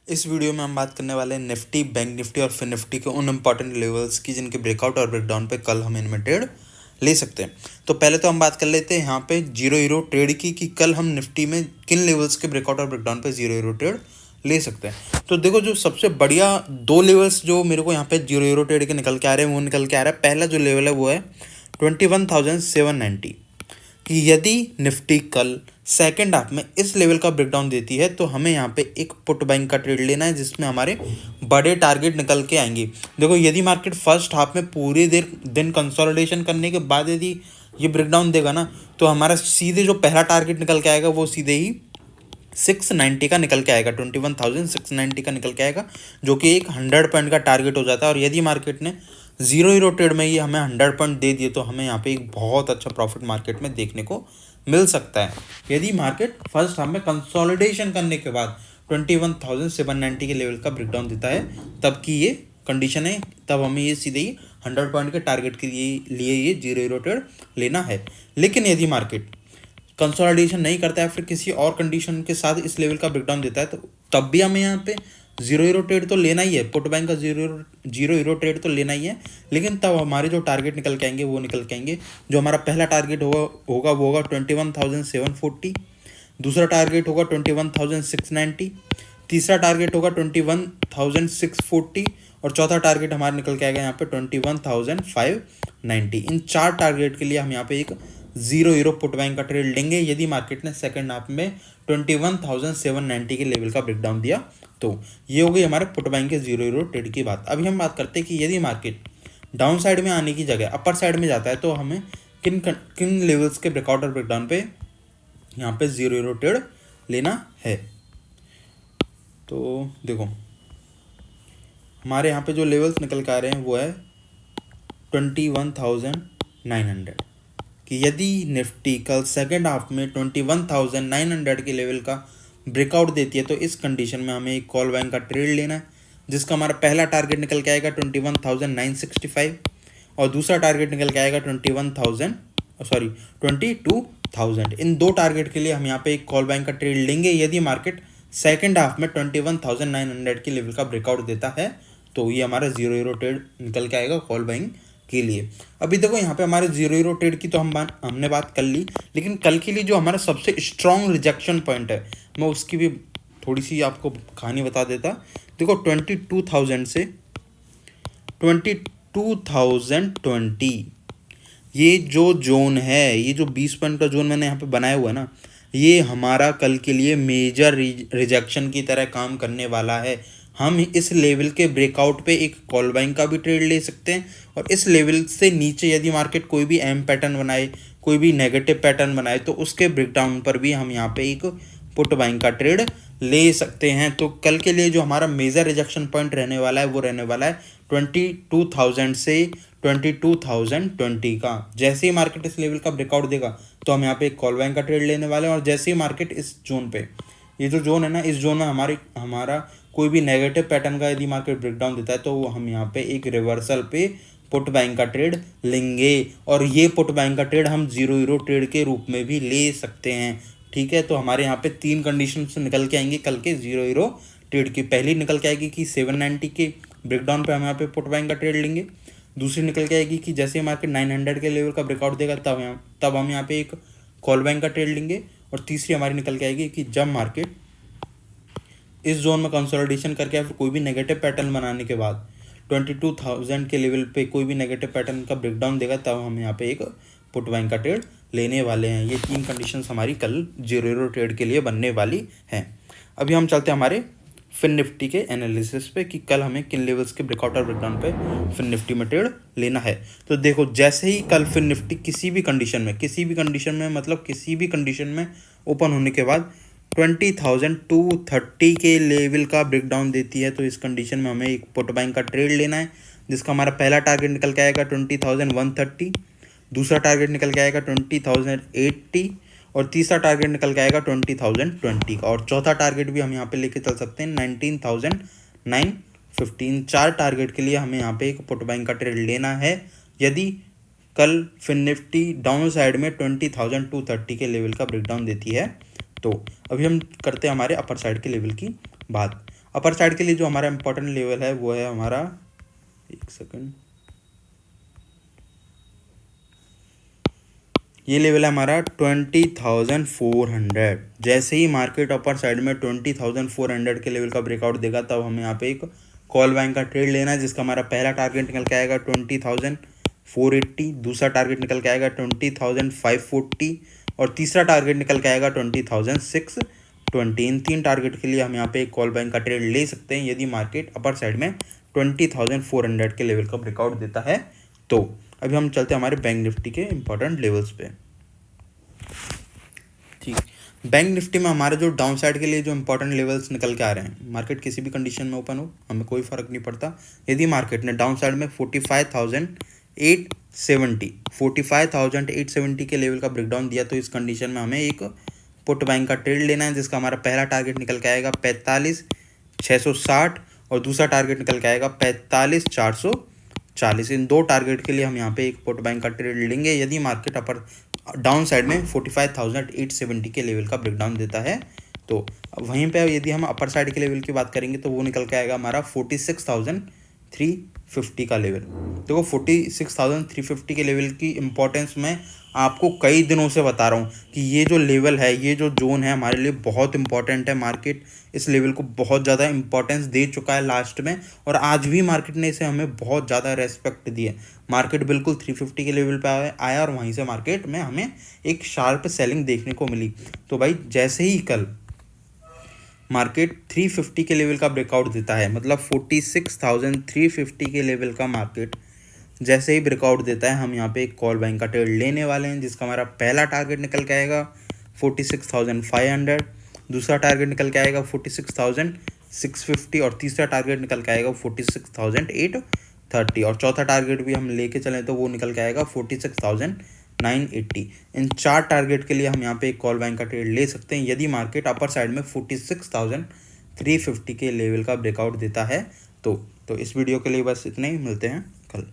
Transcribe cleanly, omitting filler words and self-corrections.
इस वीडियो में हम बात करने वाले हैं निफ्टी, बैंक निफ्टी और फिन निफ्टी के उन इंपॉर्टेंट लेवल्स की जिनके ब्रेकआउट और ब्रेकडाउन पे कल हम इनमें ट्रेड ले सकते हैं। तो पहले तो हम बात कर लेते हैं यहाँ पे जीरो हीरो ट्रेड की कि कल हम निफ्टी में किन लेवल्स के ब्रेकआउट और ब्रेकडाउन पे जीरो हीरो ट्रेड ले सकते हैं। तो देखो, जो सबसे बढ़िया दो लेवल्स जो मेरे को यहाँ पे जीरो हीरो ट्रेड के निकल के आ रहे हैं वो निकल के आ रहा है। पहला जो लेवल है वो है 21,790 कि यदि निफ्टी कल सेकेंड हाफ में इस लेवल का ब्रेकडाउन देती है तो हमें यहाँ पे एक पुट बाइंग का ट्रेड लेना है जिसमें हमारे बड़े टारगेट निकल के आएंगे। देखो, यदि मार्केट फर्स्ट हाफ में पूरे दिन कंसोलिडेशन करने के बाद यदि ये ब्रेकडाउन देगा ना तो हमारा सीधे जो पहला टारगेट निकल के आएगा वो सीधे ही 690 का निकल के आएगा, 21,690 का निकल के आएगा, जो कि एक 100 पॉइंट का टारगेट हो जाता है। और यदि मार्केट ने जीरो हीरो ट्रेड में ये हमें 100 पॉइंट दे दिए तो हमें यहाँ पे एक बहुत अच्छा प्रॉफिट मार्केट में देखने को मिल सकता है। यदि मार्केट फर्स्ट हाफ में कंसोलिडेशन करने के बाद 21,790 के लेवल का ब्रेकडाउन देता है तब की ये कंडीशन है, तब हमें ये सीधे ही 100 पॉइंट के टारगेट के लिए ये जीरो हीरो ट्रेड लेना है। लेकिन यदि मार्केट कंसोलिडेशन नहीं करता है फिर किसी और कंडीशन के साथ इस लेवल का ब्रेकडाउन देता है तो तब भी हमें यहाँ पे जीरो हीरो ट्रेड तो लेना ही है, पुट बैंक का जीरो हीरो ट्रेड तो लेना ही है। लेकिन तब हमारे जो टारगेट निकल के आएंगे वो निकल के आएंगे, जो हमारा पहला टारगेट होगा वो होगा 21,740, दूसरा टारगेट होगा 21,690, तीसरा टारगेट होगा 21,640 और चौथा टारगेट हमारा निकल के आएगा यहाँ पे 21,590। इन चार टारगेट के लिए हम यहाँ पे एक जीरो हीरो पुट बैंक का ट्रेड लेंगे यदि मार्केट ने सेकंड हाफ में 21,790 के लेवल का ब्रेकडाउन दिया। तो ये हो गई हमारे पुट बैंक के जीरो हीरो ट्रेड की बात। अभी हम बात करते हैं कि यदि मार्केट डाउन साइड में आने की जगह अपर साइड में जाता है तो हमें किन किन लेवल्स के ब्रेकआउट और ब्रेकडाउन पे यहाँ पे जीरो हीरो ट्रेड लेना है। तो देखो, हमारे यहाँ पे जो लेवल्स निकल के आ रहे हैं वो है 21,900 कि यदि निफ्टी कल सेकेंड हाफ में 21,900 के लेवल का ब्रेकआउट देती है तो इस कंडीशन में हमें एक कॉल बैंक का ट्रेड लेना है जिसका हमारा पहला टारगेट निकल के आएगा 21,965 और दूसरा टारगेट निकल के आएगा 22,000। इन दो टारगेट के लिए हम यहाँ पे एक कॉल बैंक का ट्रेड लेंगे यदि मार्केट सेकेंड हाफ में 21,900 के लेवल का ब्रेकआउट देता है तो ये हमारा जीरो हीरो ट्रेड निकल के आएगा कॉल बैंक के लिए। अभी देखो, यहाँ पे हमारे जीरो हीरो ट्रेड की तो हमने बात कर ली, लेकिन कल के लिए जो हमारा सबसे स्ट्रॉन्ग रिजेक्शन पॉइंट है मैं उसकी भी थोड़ी सी आपको कहानी बता देता। देखो, 22,000 से 22,020 ये जो जोन है, ये जो 20 पॉइंट का जोन मैंने यहाँ पे बनाया हुआ है ना, ये हमारा कल के लिए मेजर रिजेक्शन की तरह काम करने वाला है। हम इस लेवल के ब्रेकआउट पे एक कॉल बाइंग का भी ट्रेड ले सकते हैं और इस लेवल से नीचे यदि मार्केट कोई भी एम पैटर्न बनाए, कोई भी नेगेटिव पैटर्न बनाए तो उसके ब्रेकडाउन पर भी हम यहाँ पे एक पुट बाइंग का ट्रेड ले सकते हैं। तो कल के लिए जो हमारा मेजर रिजेक्शन पॉइंट रहने वाला है वो रहने वाला है 22,000 से 22,020 का। जैसे ही मार्केट इस लेवल का ब्रेकआउट देगा तो हम यहाँ पे एक कॉल बाइंग का ट्रेड लेने वाले हैं और जैसे ही मार्केट इस जोन पे, ये जो जोन है ना, इस जोन में हमारा कोई भी नेगेटिव पैटर्न का यदि मार्केट ब्रेकडाउन देता है तो हम यहाँ पे एक रिवर्सल पे पुट बाइंग का ट्रेड लेंगे और ये पुट बाइंग का ट्रेड हम जीरो हीरो ट्रेड के रूप में भी ले सकते हैं। ठीक है, तो हमारे यहाँ पे तीन कंडीशन से निकल के आएंगे कल के जीरो हीरो ट्रेड की। पहली निकल के आएगी कि 790 के ब्रेकडाउन पे हम यहाँ पे पुट बाइंग का ट्रेड लेंगे। दूसरी निकल के आएगी कि जैसे मार्केट 900 के लेवल का ब्रेकआउट देगा तब हम यहाँ पे एक कॉल बाइंग का ट्रेड लेंगे। और तीसरी हमारी निकल के आएगी कि जब मार्केट इस जोन में कंसोलिडेशन करके फिर कोई भी नेगेटिव पैटर्न बनाने के बाद 22,000 के लेवल पे कोई भी नेगेटिव पैटर्न का ब्रेकडाउन देगा तब हम यहाँ पे एक पुट बाइंग का ट्रेड लेने वाले हैं। ये तीन कंडीशंस हमारी कल जीरो हीरो ट्रेड के लिए बनने वाली हैं। अभी हम चलते हैं हमारे फिन निफ्टी के एनालिसिस पे कि कल हमें किन लेवल्स के ब्रेकआउट और ब्रेकडाउन पे फिन निफ्टी में ट्रेड लेना है। तो देखो, जैसे ही कल फिन निफ्टी किसी भी कंडीशन में मतलब किसी भी कंडीशन में ओपन होने के बाद 20,230 के लेवल का ब्रेकडाउन देती है तो इस कंडीशन में हमें एक पुट बाइंग का ट्रेड लेना है जिसका हमारा पहला टारगेट निकल के आएगा 20,130, दूसरा टारगेट निकल के आएगा 20,080 और तीसरा टारगेट निकल के आएगा 20,020 का और चौथा टारगेट भी हम यहाँ पे लेके चल सकते हैं 19,915। चार टारगेट के लिए हमें यहाँ पे एक पुट बाइंग का ट्रेड लेना है यदि कल फिन निफ्टी डाउन साइड में 20,230 के लेवल का ब्रेकडाउन देती है। तो अभी हम करते हैं हमारे अपर साइड के लेवल की बात। अपर साइड के लिए जो हमारा इंपॉर्टेंट लेवल है वो है हमारा, एक सेकंड, ये लेवल है हमारा 20,400। जैसे ही मार्केट अपर साइड में 20,400 के लेवल का ब्रेकआउट देगा तब हमें यहाँ पे एक कॉल बाइंग का ट्रेड लेना है, जिसका हमारा पहला टारगेट निकल के आएगा 20,480, दूसरा टारगेट निकल के आएगा 20,540 और तीसरा टारगेट निकल के आएगा 20,620। इन 3 टारगेट के लिए हम यहाँ पे एक कॉल बाइंग का ट्रेड ले सकते हैं यदि मार्केट अपर साइड में 20,400 के लेवल का ब्रेकआउट देता है। तो अभी हम चलते हैं हमारे बैंक निफ्टी के इंपॉर्टेंट लेवल्स पे। ठीक, बैंक निफ्टी में हमारे जो डाउन साइड के लिए जो इंपॉर्टेंट लेवल्स निकल के आ रहे हैं, मार्केट किसी भी कंडीशन में ओपन हो हमें कोई फर्क नहीं पड़ता। यदि मार्केट ने डाउन साइड में 45,870 के लेवल का ब्रेकडाउन दिया तो इस कंडीशन में हमें एक पुट बाइंग का ट्रेड लेना है, जिसका हमारा पहला टारगेट निकल के आएगा 45,660 और दूसरा टारगेट निकल के आएगा 45,440। इन 2 टारगेट के लिए हम यहाँ पे एक पुट बाइंग का ट्रेड लेंगे यदि मार्केट अपर डाउन साइड में 45,870 के लेवल का ब्रेकडाउन देता है। तो वहीं पे यदि हम अपर साइड के लेवल की बात करेंगे तो वो निकल के आएगा हमारा 46,350 का लेवल। देखो 46,350 के लेवल की इंपॉर्टेंस मैं आपको कई दिनों से बता रहा हूँ कि ये जो लेवल है, ये जो जोन है हमारे लिए बहुत इंपॉर्टेंट है। मार्केट इस लेवल को बहुत ज़्यादा इंपॉर्टेंस दे चुका है लास्ट में, और आज भी मार्केट ने इसे हमें बहुत ज़्यादा रेस्पेक्ट दी है। मार्केट बिल्कुल 350 के लेवल पे आया और वहीं से मार्केट में हमें एक शार्प सेलिंग देखने को मिली। तो भाई जैसे ही कल मार्केट 350 के लेवल का ब्रेकआउट देता है, मतलब 46,350 के लेवल का मार्केट जैसे ही ब्रेकआउट देता है, हम यहाँ पे एक कॉल बाइंग का ट्रेड लेने वाले हैं, जिसका हमारा पहला टारगेट निकल के आएगा 46,500, दूसरा टारगेट निकल के आएगा 46,650 और तीसरा टारगेट निकल के आएगा 46,830 और चौथा टारगेट भी हम लेके चलें तो वो निकल के आएगा 46,980। इन 4 टारगेट के लिए हम यहाँ पे एक कॉल बाइंग का ट्रेड ले सकते हैं यदि मार्केट अपर साइड में 46,350 के लेवल का ब्रेकआउट देता है। तो इस वीडियो के लिए बस इतना ही, मिलते हैं कल।